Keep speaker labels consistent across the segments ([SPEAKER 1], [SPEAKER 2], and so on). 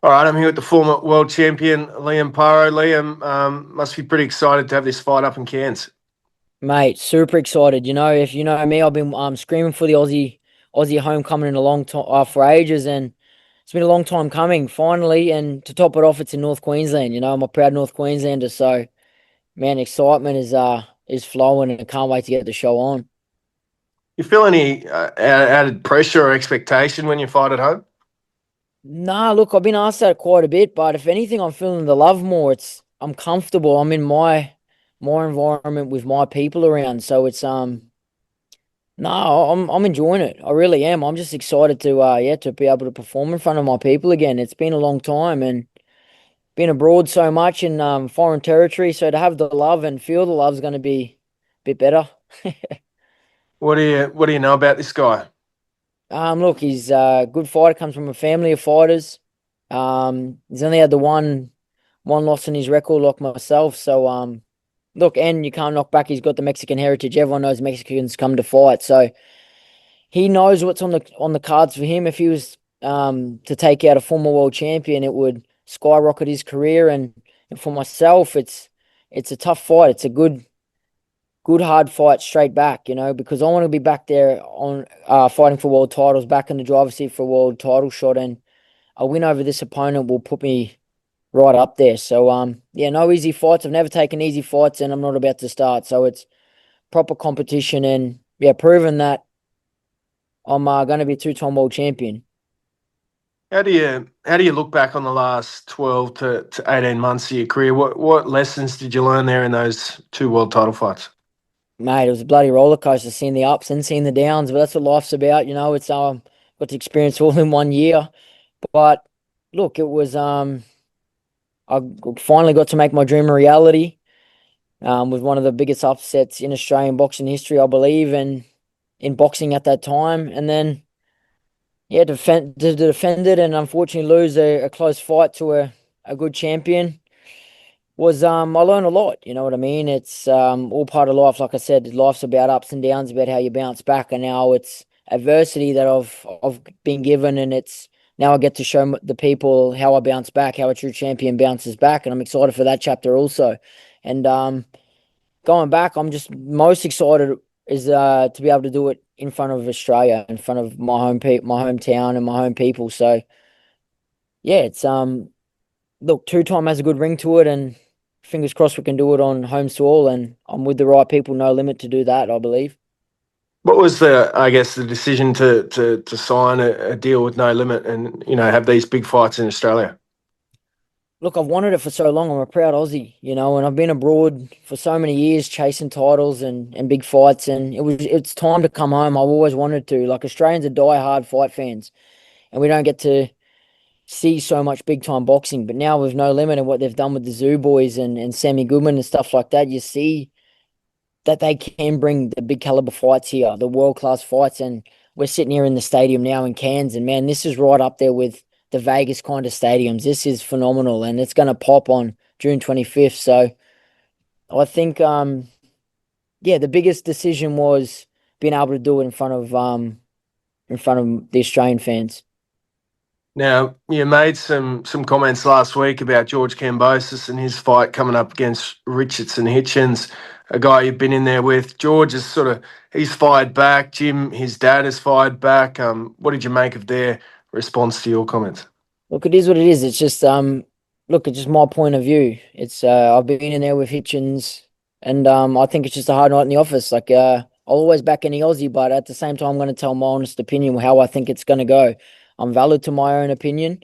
[SPEAKER 1] All right, I'm here with the former world champion, Liam Paro. Liam, must be pretty excited to have this fight up in Cairns.
[SPEAKER 2] Mate, super excited. If you know me, I've been screaming for the Aussie homecoming in a long time for ages, and it's been a long time coming. Finally, and to top it off, it's in North Queensland. I'm a proud North Queenslander, so man, excitement is flowing, and I can't wait to get the show on.
[SPEAKER 1] You feel any added pressure or expectation when you fight at home?
[SPEAKER 2] Nah, look, I've been asked that quite a bit, but if anything, I'm feeling the love more. I'm comfortable. I'm in my environment with my people around, so it's No, I'm enjoying it. I really am. I'm just excited to be able to perform in front of my people again. It's been a long time and been abroad so much in foreign territory, so to have the love and feel the love is going to be a bit better.
[SPEAKER 1] What do you know about this guy?
[SPEAKER 2] Look, he's a good fighter. Comes from a family of fighters. He's only had the one loss in his record, like myself. So look, and you can't knock back. He's got the Mexican heritage. Everyone knows Mexicans come to fight, so he knows what's on the cards for him. If he was to take out a former world champion, it would skyrocket his career. And for myself, it's a tough fight. It's a good hard fight straight back, because I want to be back there on fighting for world titles, back in the driver's seat for a world title shot, and a win over this opponent will put me right up there. So yeah, no easy fights. I've never taken easy fights, and I'm not about to start. So it's proper competition, and yeah, proving that I'm going to be a two-time world champion.
[SPEAKER 1] How do you look back on the last 12 to 18 months of your career? What lessons did you learn there in those two world title fights?
[SPEAKER 2] Mate, it was a bloody roller coaster, seeing the ups and seeing the downs, but that's what life's about. It's got to experience all in one year. But look, it was I finally got to make my dream a reality. With one of the biggest upsets in Australian boxing history, I believe, and in boxing at that time. And then yeah, defend it and unfortunately lose a close fight to a good champion was I learned a lot, you know what I mean? It's all part of life. Like I said, life's about ups and downs, about how you bounce back, and now it's adversity that I've been given, and it's now I get to show the people how I bounce back, how a true champion bounces back, and I'm excited for that chapter also. And going back, I'm just most excited is to be able to do it in front of Australia, in front of my hometown, and my home people. So yeah, it's look, two-time has a good ring to it, and fingers crossed we can do it on home soil, and I'm with the right people, no limit to do that, I believe.
[SPEAKER 1] What was the decision to sign a deal with no limit and have these big fights in Australia?
[SPEAKER 2] Look, I've wanted it for so long. I'm a proud Aussie, and I've been abroad for so many years chasing titles and big fights, and it's time to come home. I've always wanted to. Like, Australians are die-hard fight fans, and we don't get to see so much big time boxing. But now with No Limit and what they've done with the Zoo Boys and Sammy Goodman and stuff like that, you see that they can bring the big caliber fights here, the world class fights. And we're sitting here in the stadium now in Cairns, and man, this is right up there with the Vegas kind of stadiums. This is phenomenal, and it's going to pop on June 25th. So I think, yeah, the biggest decision was being able to do it in front of the Australian fans.
[SPEAKER 1] Now, you made some comments last week about George Kambosos and his fight coming up against Richardson Hitchins, a guy you've been in there with. George is he's fired back. Jim, his dad, has fired back. What did you make of their response to your comments?
[SPEAKER 2] Look, it is what it is. It's just look, it's just my point of view. It's I've been in there with Hitchins, and I think it's just a hard night in the office. Like I'll always back any Aussie, but at the same time, I'm going to tell my honest opinion how I think it's going to go. I'm valid to my own opinion.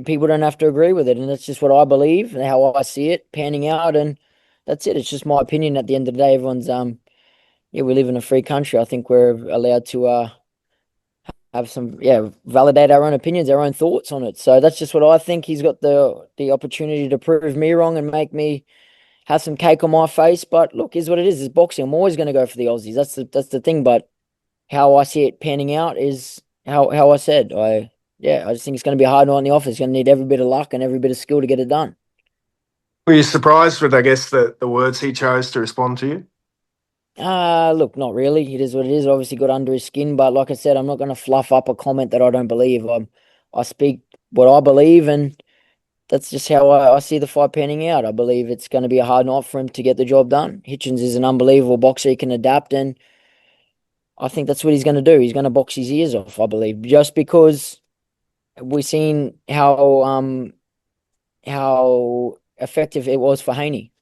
[SPEAKER 2] People don't have to agree with it, and that's just what I believe and how I see it panning out, and that's it. It's just my opinion. At the end of the day, everyone's yeah, we live in a free country. I think we're allowed to have some validate our own opinions, our own thoughts on it. So that's just what I think. He's got the opportunity to prove me wrong and make me have some cake on my face. But look, is what it is. It's boxing. I'm always going to go for the Aussies. That's the thing. But how I see it panning out is how I said. I just think it's going to be a hard night in the office. It's going to need every bit of luck and every bit of skill to get it done.
[SPEAKER 1] Were you surprised with, I guess, the words he chose to respond to you?
[SPEAKER 2] Look, not really. It is what it is. Obviously got under his skin, but like I said, I'm not going to fluff up a comment that I don't believe. I speak what I believe, and that's just how I see the fight panning out. I believe it's going to be a hard night for him to get the job done. Hitchins is an unbelievable boxer. He can adapt, and I think that's what he's going to do. He's going to box his ears off, I believe, just because we've seen how effective it was for Haney.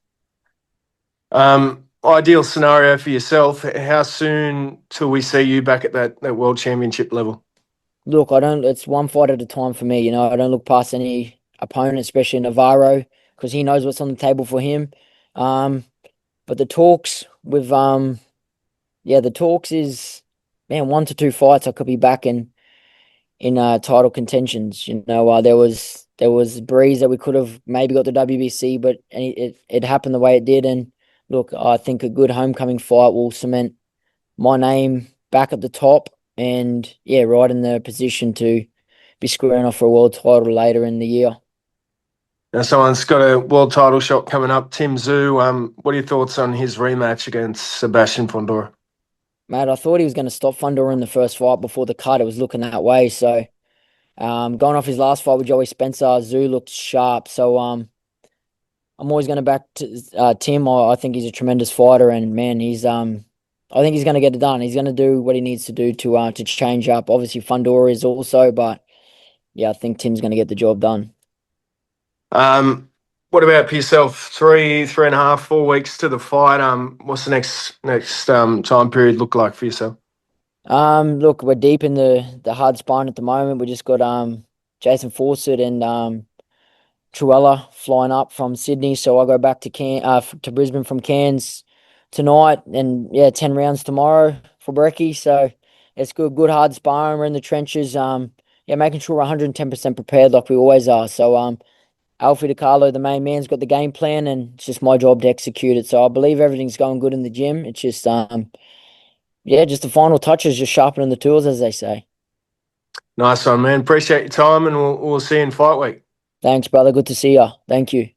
[SPEAKER 1] Ideal scenario for yourself. How soon till we see you back at that world championship level?
[SPEAKER 2] Look, I don't. It's one fight at a time for me. I don't look past any opponent, especially Navarro, because he knows what's on the table for him. But the talks with the talks is, man, 1 to 2 fights I could be back in title contentions. There was breeze that we could have maybe got the WBC, but it happened the way it did. And look, I think a good homecoming fight will cement my name back at the top, and yeah, right in the position to be squaring off for a world title later in the year.
[SPEAKER 1] Now, someone's got a world title shot coming up, Tim Tszyu. What are your thoughts on his rematch against Tszyu-Fundora?
[SPEAKER 2] Mate, I thought he was going to stop Fundora in the first fight before the cut. It was looking that way. So, going off his last fight with Joey Spencer, Tszyu looked sharp. So, I'm always going to back to, Tim. I think he's a tremendous fighter, and man, I think he's going to get it done. He's going to do what he needs to do to change up. Obviously, Fundora is also, but yeah, I think Tim's going to get the job done.
[SPEAKER 1] What about for yourself? 3.5, 4 weeks to the fight. What's the next time period look like for yourself?
[SPEAKER 2] Look, we're deep in the hard spine at the moment. We just got Jason Fawcett and Truella flying up from Sydney, so I go back to Brisbane from Cairns tonight, and yeah, 10 rounds tomorrow for brekkie. So it's good hard sparring. We're in the trenches. Making sure we're 110% prepared like we always are. So Alfie DiCarlo, the main man's got the game plan, and it's just my job to execute it. So I believe everything's going good in the gym. It's just just the final touches, just sharpening the tools, as they say.
[SPEAKER 1] Nice one, man. Appreciate your time, and we'll see you in fight week.
[SPEAKER 2] Thanks, brother. Good to see you. Thank you.